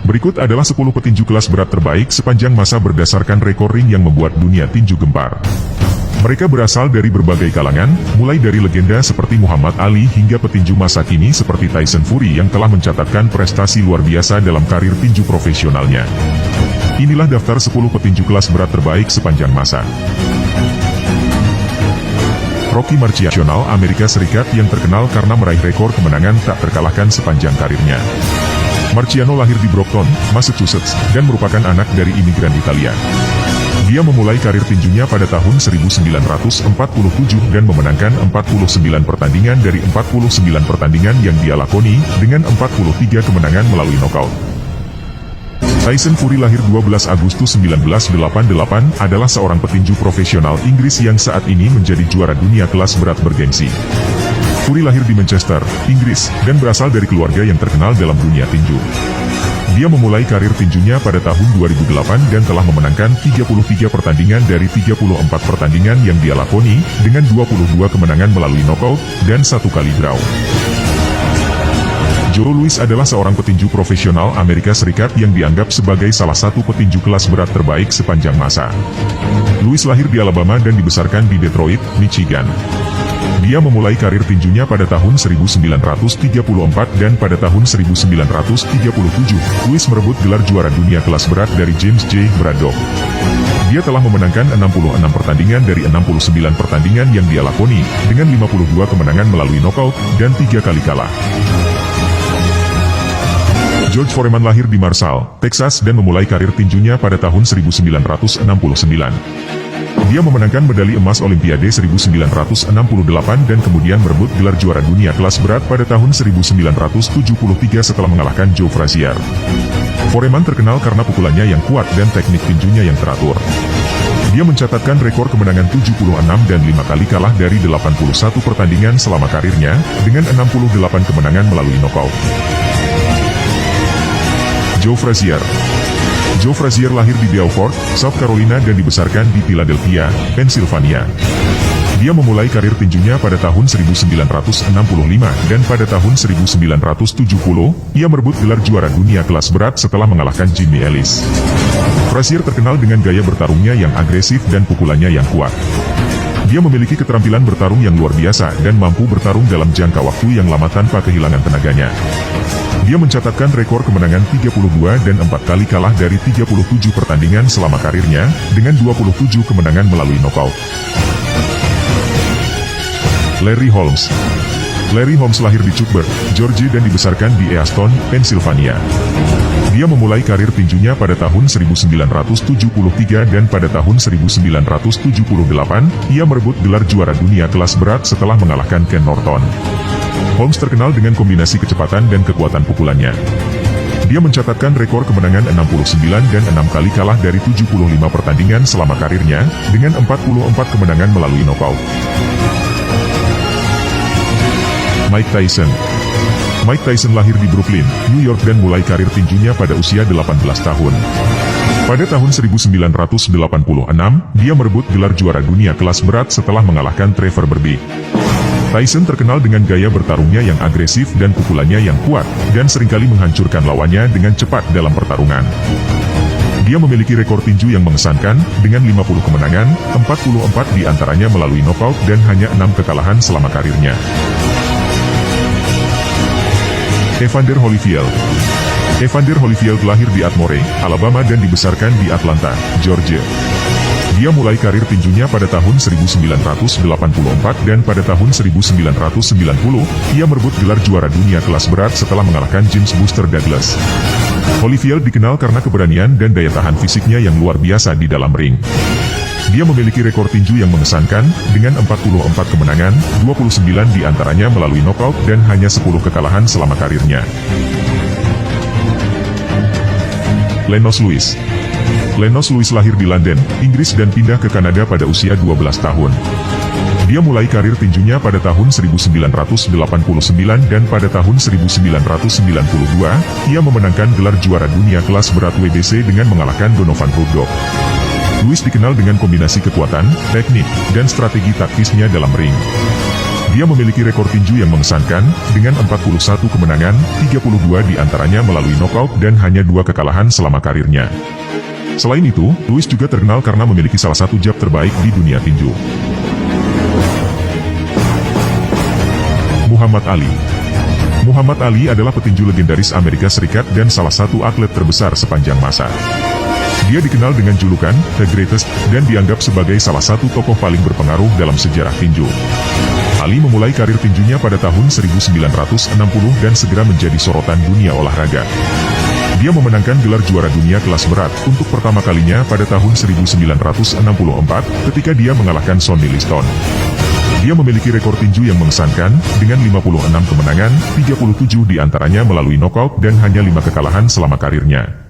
Berikut adalah 10 petinju kelas berat terbaik sepanjang masa berdasarkan rekor ring yang membuat dunia tinju gempar. Mereka berasal dari berbagai kalangan, mulai dari legenda seperti Muhammad Ali hingga petinju masa kini seperti Tyson Fury yang telah mencatatkan prestasi luar biasa dalam karir tinju profesionalnya. Inilah daftar 10 petinju kelas berat terbaik sepanjang masa. Rocky Marciano, Amerika Serikat yang terkenal karena meraih rekor kemenangan tak terkalahkan sepanjang karirnya. Marciano lahir di Brockton, Massachusetts, dan merupakan anak dari imigran Italia. Dia memulai karir tinjunya pada tahun 1947 dan memenangkan 49 pertandingan dari 49 pertandingan yang dia lakoni, dengan 43 kemenangan melalui nokaut. Tyson Fury lahir 12 Agustus 1988 adalah seorang petinju profesional Inggris yang saat ini menjadi juara dunia kelas berat bergengsi. Fury lahir di Manchester, Inggris, dan berasal dari keluarga yang terkenal dalam dunia tinju. Dia memulai karir tinjunya pada tahun 2008 dan telah memenangkan 33 pertandingan dari 34 pertandingan yang dia lakoni, dengan 22 kemenangan melalui knockout, dan 1 kali draw. Joe Louis adalah seorang petinju profesional Amerika Serikat yang dianggap sebagai salah satu petinju kelas berat terbaik sepanjang masa. Louis lahir di Alabama dan dibesarkan di Detroit, Michigan. Dia memulai karir tinjunya pada tahun 1934 dan pada tahun 1937, Louis merebut gelar juara dunia kelas berat dari James J. Braddock. Dia telah memenangkan 66 pertandingan dari 69 pertandingan yang dia lakoni, dengan 52 kemenangan melalui knockout, dan 3 kali kalah. George Foreman lahir di Marshall, Texas dan memulai karir tinjunya pada tahun 1969. Dia memenangkan medali emas Olimpiade 1968 dan kemudian merebut gelar juara dunia kelas berat pada tahun 1973 setelah mengalahkan Joe Frazier. Foreman terkenal karena pukulannya yang kuat dan teknik tinjunya yang teratur. Dia mencatatkan rekor kemenangan 76 dan 5 kali kalah dari 81 pertandingan selama karirnya, dengan 68 kemenangan melalui knockout. Joe Frazier. Joe Frazier lahir di Beaufort, South Carolina dan dibesarkan di Philadelphia, Pennsylvania. Dia memulai karir tinjunya pada tahun 1965 dan pada tahun 1970, ia merebut gelar juara dunia kelas berat setelah mengalahkan Jimmy Ellis. Frazier terkenal dengan gaya bertarungnya yang agresif dan pukulannya yang kuat. Dia memiliki keterampilan bertarung yang luar biasa dan mampu bertarung dalam jangka waktu yang lama tanpa kehilangan tenaganya. Dia mencatatkan rekor kemenangan 32 dan 4 kali kalah dari 37 pertandingan selama karirnya, dengan 27 kemenangan melalui knockout. Larry Holmes. Larry Holmes lahir di Cuthbert, Georgia dan dibesarkan di Easton, Pennsylvania. Dia memulai karir tinjunya pada tahun 1973 dan pada tahun 1978, ia merebut gelar juara dunia kelas berat setelah mengalahkan Ken Norton. Holmes terkenal dengan kombinasi kecepatan dan kekuatan pukulannya. Dia mencatatkan rekor kemenangan 69 dan 6 kali kalah dari 75 pertandingan selama karirnya, dengan 44 kemenangan melalui knockout. Mike Tyson. Mike Tyson lahir di Brooklyn, New York dan mulai karir tinjunya pada usia 18 tahun. Pada tahun 1986, dia merebut gelar juara dunia kelas berat setelah mengalahkan Trevor Berbick. Tyson terkenal dengan gaya bertarungnya yang agresif dan pukulannya yang kuat, dan seringkali menghancurkan lawannya dengan cepat dalam pertarungan. Dia memiliki rekor tinju yang mengesankan, dengan 50 kemenangan, 44 diantaranya melalui knockout dan hanya 6 kekalahan selama karirnya. Evander Holyfield. Evander Holyfield lahir di Atmore, Alabama dan dibesarkan di Atlanta, Georgia. Dia mulai karir tinjunya pada tahun 1984 dan pada tahun 1990, ia merebut gelar juara dunia kelas berat setelah mengalahkan James Buster Douglas. Holyfield dikenal karena keberanian dan daya tahan fisiknya yang luar biasa di dalam ring. Dia memiliki rekor tinju yang mengesankan, dengan 44 kemenangan, 29 diantaranya melalui knockout dan hanya 10 kekalahan selama karirnya. Lennox Lewis. Lennox Lewis lahir di London, Inggris dan pindah ke Kanada pada usia 12 tahun. Dia mulai karir tinjunya pada tahun 1989 dan pada tahun 1992, ia memenangkan gelar juara dunia kelas berat WBC dengan mengalahkan Donovan Rudolph. Lewis dikenal dengan kombinasi kekuatan, teknik, dan strategi taktisnya dalam ring. Dia memiliki rekor tinju yang mengesankan, dengan 41 kemenangan, 32 diantaranya melalui knockout dan hanya 2 kekalahan selama karirnya. Selain itu, Louis juga terkenal karena memiliki salah satu jab terbaik di dunia tinju. Muhammad Ali. Muhammad Ali adalah petinju legendaris Amerika Serikat dan salah satu atlet terbesar sepanjang masa. Dia dikenal dengan julukan The Greatest dan dianggap sebagai salah satu tokoh paling berpengaruh dalam sejarah tinju. Ali memulai karir tinjunya pada tahun 1960 dan segera menjadi sorotan dunia olahraga. Dia memenangkan gelar juara dunia kelas berat untuk pertama kalinya pada tahun 1964 ketika dia mengalahkan Sonny Liston. Dia memiliki rekor tinju yang mengesankan, dengan 56 kemenangan, 37 diantaranya melalui knockout dan hanya 5 kekalahan selama karirnya.